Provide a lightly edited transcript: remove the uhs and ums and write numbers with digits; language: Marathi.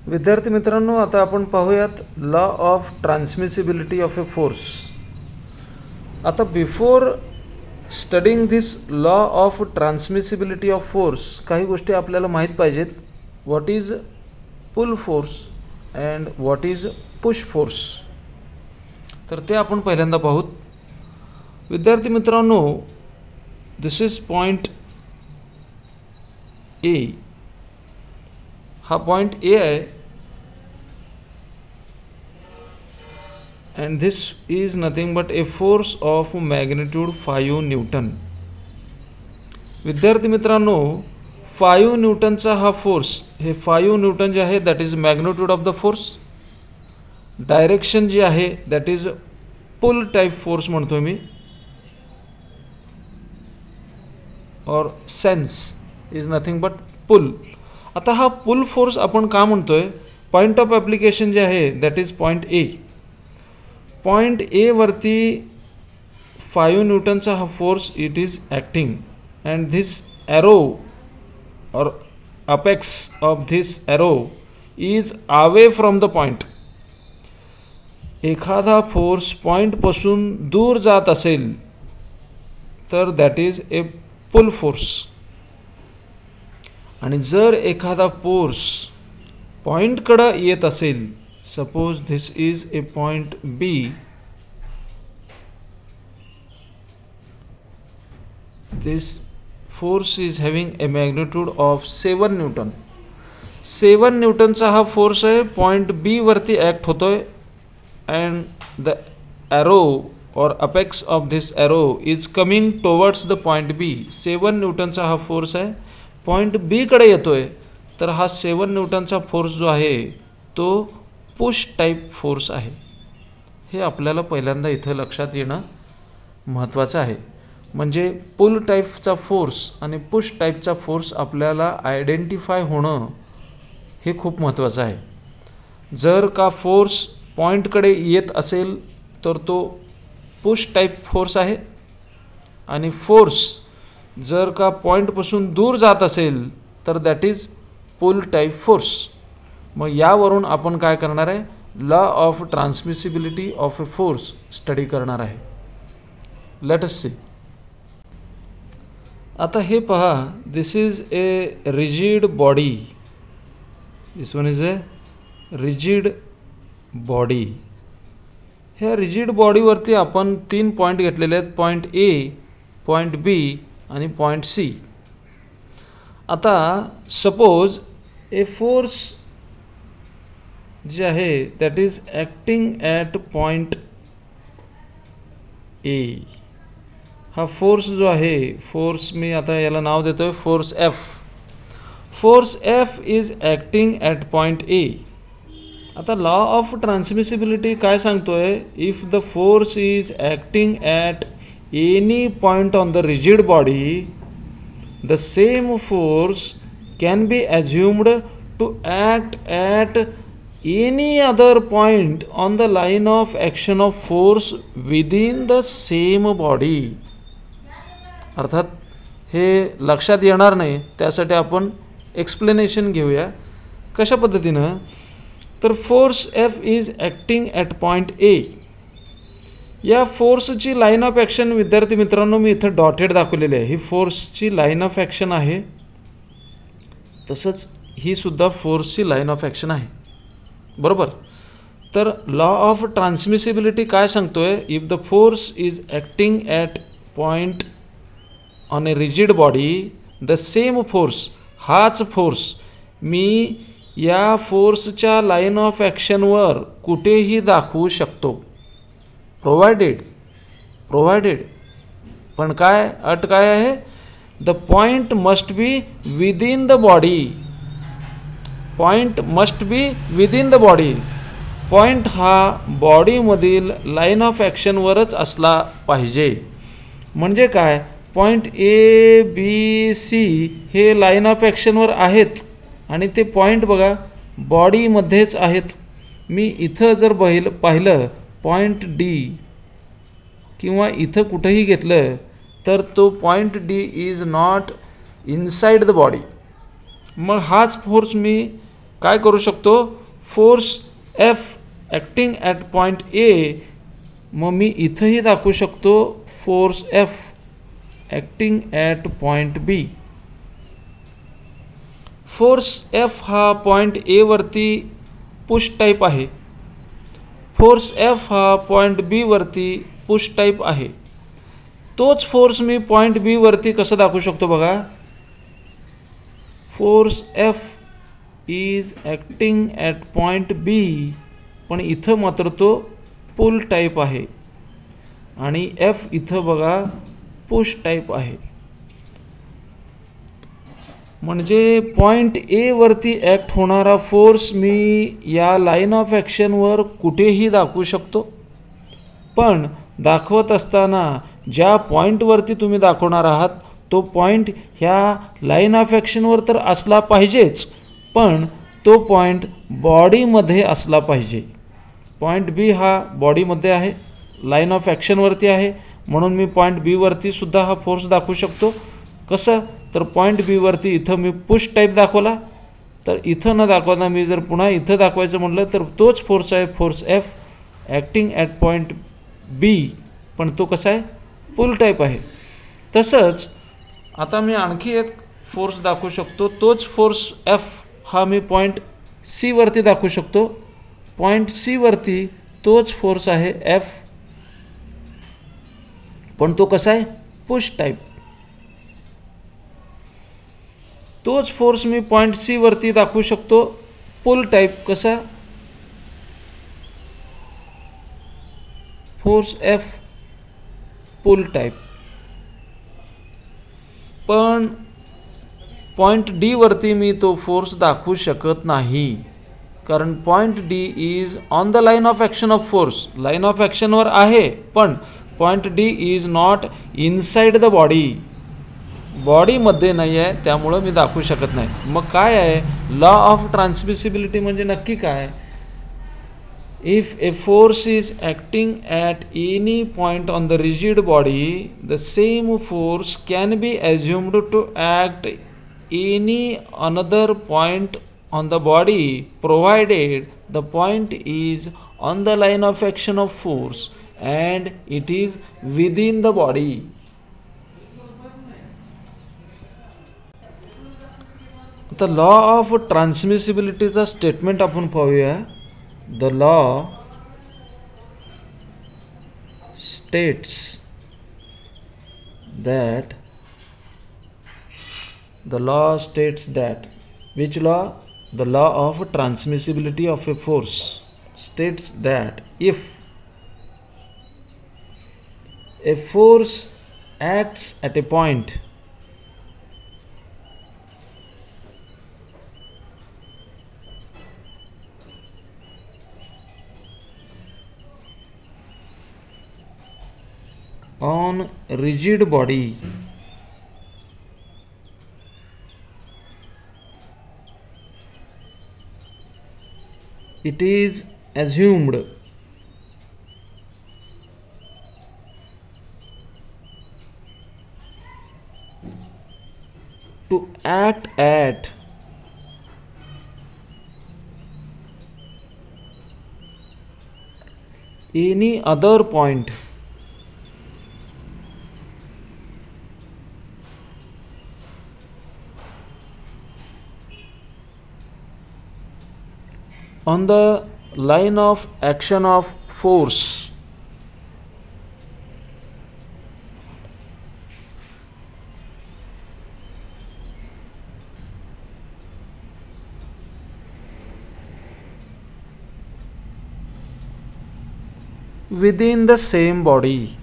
विद्यार्थी मित्रांनो, आता आपण पाहूयात law of transmissibility of a force. आता before studying this law of transmissibility of force काही गोष्टी आपल्याला माहीत पाहिजेत. What is pull force and what is push force, तर ते आपण पहिल्यांदा पाहूत. विद्यार्थी मित्रांनो, दिस इज पॉइंट ए. हा पॉइंट ए आहे and this is nothing but a force of magnitude 5 Newton. विद्यार्थी मित्रांनो, 5 न्यूटनचा हा फोर्स, हे 5 न्यूटन जे आहे that is magnitude of the force. Direction जी आहे that is pull type force म्हणतो मी, और sense is nothing but pull. आता हा पुल फोर्स आपण का म्हणतोय? पॉइंट ऑफ ॲप्लिकेशन जे आहे that is point A. Point A वरती 5 न्यूटनचा हा force it is acting and this arrow और apex of this arrow is away from the point. एखादा फोर्स पॉइंटपासून दूर जात असेल तर that is a pull force. आणि जर एखादा फोर्स पॉइंटकडे येत असेल, suppose this is a point B, this force is having a magnitude of 7 newton. 7 न्यूटनचा हा फोर्स आहे, पॉइंट बी वरती ॲक्ट होतोय अँड द ॲरो और apex of this arrow is coming towards the point B. 7 न्यूटनचा हा फोर्स आहे, पॉइंट बी कडे येतोय. तर हा 7 न्यूटनचा फोर्स जो आहे तो पुश टाइप फोर्स आहे. हे आपल्याला पहिल्यांदा इथं लक्षात येणं महत्त्वाचं आहे. म्हणजे पुल टाइपचा फोर्स आणि पुश टाइपचा फोर्स आपल्याला आयडेंटिफाय होणं हे खूप महत्त्वाचं आहे. जर का फोर्स पॉईंटकडे येत असेल तर तो पुश टाइप फोर्स आहे, आणि फोर्स जर का पॉईंटपासून दूर जात असेल तर that is pull type force. मग यावरून आपण काय करणार आहे? Law of transmissibility of a force study करणार आहे. Let us see. आता हे पहा, this is a rigid body. This one is a rigid body. ह्या रिजिड बॉडीवरती आपण 3 पॉईंट घेतलेले आहेत, पॉईंट ए, पॉईंट बी आणि पॉईंट सी. आता सपोज ए फोर्स जे आहे that is acting at point ए. हा फोर्स जो आहे, फोर्स मी आता याला नाव देतोय force F. Force F is acting at point A. आता लॉ ऑफ ट्रान्समिसिबिलिटी काय सांगतोय? If the force is acting at any point on the rigid body, the same force can be assumed to act at any other point on the line of action of force within the same body. अर्थात हे लक्षात येणार नाही, त्यासाठी आपण एक्सप्लेनेशन घेऊया कशा पद्धतीनं. तर force F is acting at point ए. या फोर्सची लाईन ऑफ ॲक्शन विद्यार्थी मित्रांनो मी इथं डॉटेड दाखवलेली आहे. ही फोर्सची लाईन ऑफ ॲक्शन आहे, तसंच ही सुद्धा फोर्सची लाईन ऑफ ॲक्शन आहे, बरोबर. तर लॉ ऑफ ट्रान्समिसिबिलिटी काय सांगतोय? If the force is acting at point on A rigid body, the same force, हाच फोर्स मी या फोर्सच्या लाईन ऑफ ॲक्शनवर कुठेही दाखवू शकतो, प्रोव्हाइडेड पण काय अट काय आहे? The point must be within the body. Point must be within the body. Point हा बॉडीमधील लाईन ऑफ ॲक्शनवरच असला पाहिजे. म्हणजे काय? पॉइंट ए बी सी हे लाईन ऑफ ॲक्शनवर आहेत आणि ते पॉइंट बघा बॉडीमध्येच आहेत. मी इथं जर पाहिलं पॉइंट डी किंवा इथं कुठंही घेतलं तर तो point D is not inside the body. मग हाच फोर्स मी काय करू शकतो, force F acting at point A, मग मी इथंही दाखवू शकतो force F acting at point B. Force F हा पॉईंट ए वरती पुश टाईप आहे, फोर्स एफ हा पॉईंट बी वरती पुश टाईप आहे. तोच फोर्स मी पॉईंट बी वरती कसं दाखवू शकतो बघा, force F is acting at point B, पण इथं मात्र तो पुल टाईप आहे आणि एफ इथं बघा पुश टाईप आहे. म्हणजे पॉईंट ए वरती ॲक्ट होणारा फोर्स मी या लाईन ऑफ ॲक्शनवर कुठेही दाखवू शकतो, पण दाखवत असताना ज्या पॉईंटवरती तुम्ही दाखवणार आहात तो पॉईंट ह्या लाईन ऑफ ॲक्शनवर तर असला पाहिजेच, पण तो पॉईंट बॉडीमध्ये असला पाहिजे. पॉईंट बी हा बॉडीमध्ये आहे, लाईन ऑफ ॲक्शनवरती आहे, म्हणून मी पॉईंट बी वरती सुद्धा हा फोर्स दाखवू शकतो. कसं, तर पॉईंट बी वरती इथं मी पुश टाईप दाखवला, तर इथं न दाखवता मी जर पुन्हा इथं दाखवायचं म्हटलं तर तोच फोर्स आहे, force F acting at point B, पण तो कसा आहे, पुल टाईप आहे. तसंच आता मी आणखी एक फोर्स दाखवू शकतो, तोच फोर्स एफ हा मी पॉईंट सी वरती दाखवू शकतो. पॉईंट सी वरती तोच फोर्स आहे एफ, पण तो कसा आहे, पुश टाईप. तोच फोर्स मी पॉईंट सी वरती दाखवू शकतो पुल टाईप. कसा, फोर्स एफ पुल टाईप. पण पॉईंट डी वरती मी तो फोर्स दाखवू शकत नाही, कारण point D is on the line of action of force, line of ॲक्शनवर आहे, पण point D is not inside the body, बॉडीमध्ये नाही आहे, त्यामुळं मी दाखवू शकत नाही. मग काय आहे लॉ ऑफ ट्रान्समिसिबिलिटी म्हणजे नक्की काय, if a force is acting at any point on the rigid body, the same force can be assumed to act any another point on the body provided the point is on the line of action of force and it is within the body. The law of transmissibility चा स्टेटमेंट आपण पाहूया. The law states that which law? The law of transmissibility of a force states that if a force acts at a point on rigid body, it is assumed to act at any other point on the line of action of force. Within the same body.